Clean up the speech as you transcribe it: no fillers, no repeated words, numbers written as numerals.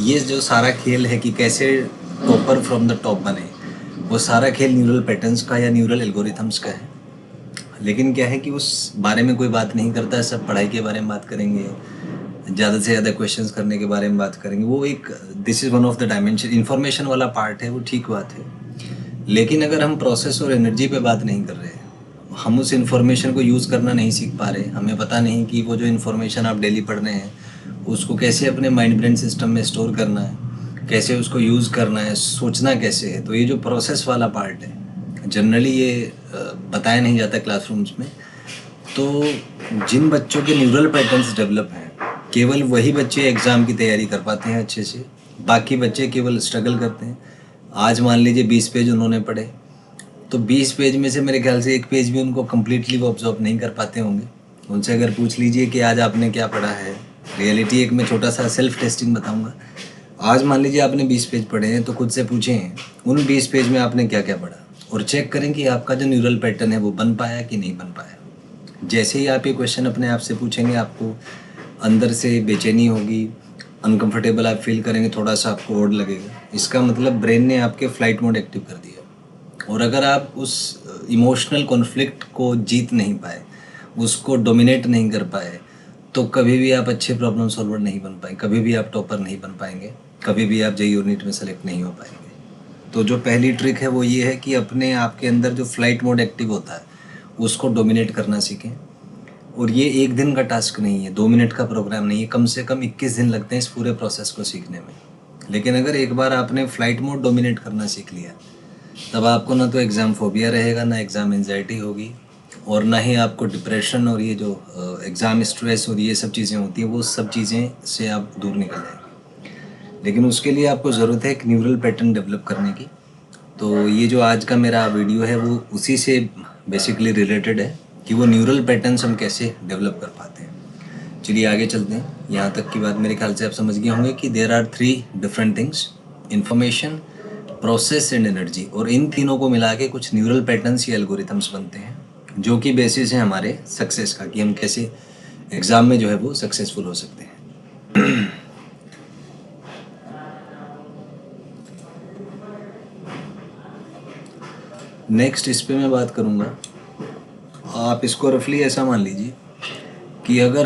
ये जो सारा खेल है कि कैसे टॉपर फ्रॉम द टॉप बने, वो सारा खेल न्यूरल पैटर्न्स का या न्यूरल एल्गोरिथम्स का है। लेकिन क्या है कि उस बारे में कोई बात नहीं करता है, सब पढ़ाई के बारे में बात करेंगे, ज़्यादा से ज़्यादा क्वेश्चंस करने के बारे में बात करेंगे। वो एक this is one of the dimension, information वाला पार्ट है, वो ठीक बात है। लेकिन अगर हम प्रोसेस और एनर्जी पे बात नहीं कर रहे, हम उस इन्फॉर्मेशन को यूज़ करना नहीं सीख पा रहे, हमें पता नहीं कि वो जो इन्फॉर्मेशन आप डेली पढ़ रहे हैं उसको कैसे अपने माइंड ब्रेन सिस्टम में स्टोर करना है, कैसे उसको यूज़ करना है, सोचना कैसे है, तो ये जो प्रोसेस वाला पार्ट है जनरली ये बताया नहीं जाता क्लासरूम्स में। तो जिन बच्चों के न्यूरल पैटर्न्स डेवलप हैं, केवल वही बच्चे एग्ज़ाम की तैयारी कर पाते हैं अच्छे से, बाकी बच्चे केवल स्ट्रगल करते हैं। आज मान लीजिए 20 पेज उन्होंने पढ़े, तो 20 पेज में से मेरे ख्याल से एक पेज भी उनको कम्प्लीटली वो ऑब्जर्व नहीं कर पाते होंगे। उनसे अगर पूछ लीजिए कि आज आपने क्या पढ़ा है, रियलिटी एक मैं छोटा सा सेल्फ टेस्टिंग बताऊंगा। आज मान लीजिए आपने 20 पेज पढ़े हैं, तो खुद से पूछें उन 20 पेज में आपने क्या क्या पढ़ा, और चेक करें कि आपका जो न्यूरल पैटर्न है वो बन पाया कि नहीं बन पाया। जैसे ही आप ये क्वेश्चन अपने आप से पूछेंगे, आपको अंदर से बेचैनी होगी, अनकंफर्टेबल आप फील करेंगे, थोड़ा सा आपको ओड लगेगा। इसका मतलब ब्रेन ने आपके फ्लाइट मोड एक्टिव कर दिया। और अगर आप उस इमोशनल कॉन्फ्लिक्ट को जीत नहीं पाए, उसको डोमिनेट नहीं कर पाए, तो कभी भी आप अच्छे प्रॉब्लम सॉल्वर नहीं बन पाएंगे, कभी भी आप टॉपर नहीं बन पाएंगे, कभी भी आप जेईई और नीट में सेलेक्ट नहीं हो पाएंगे। तो जो पहली ट्रिक है वो ये है कि अपने आप के अंदर जो फ्लाइट मोड एक्टिव होता है उसको डोमिनेट करना सीखें। और ये एक दिन का टास्क नहीं है, 2 मिनट का प्रोग्राम नहीं है, कम से कम 21 दिन लगते हैं इस पूरे प्रोसेस को सीखने में। लेकिन अगर एक बार आपने फ्लाइट मोड डोमिनेट करना सीख लिया, तब आपको ना तो एग्ज़ाम फोबिया रहेगा, ना एग्ज़ाम एंजाइटी होगी, और ना ही आपको डिप्रेशन और ये जो एग्ज़ाम स्ट्रेस और ये सब चीज़ें होती हैं, वो सब चीज़ें से आप दूर निकल जाएंगे। लेकिन उसके लिए आपको ज़रूरत है एक न्यूरल पैटर्न डेवलप करने की। तो ये जो आज का मेरा वीडियो है वो उसी से बेसिकली रिलेटेड है कि वो न्यूरल पैटर्न्स हम कैसे डेवलप कर पाते हैं। चलिए आगे चलते हैं। यहाँ तक की बात मेरे ख्याल से आप समझ गए होंगे कि there are 3 different things, information, process and energy, और इन तीनों को मिला के कुछ न्यूरल पैटर्न्स या एल्गोरिथम्स बनते हैं, जो कि बेसिस है हमारे सक्सेस का, कि हम कैसे एग्ज़ाम में जो है वो सक्सेसफुल हो सकते हैं। नेक्स्ट इस पे मैं बात करूँगा। आप इसको रफली ऐसा मान लीजिए कि अगर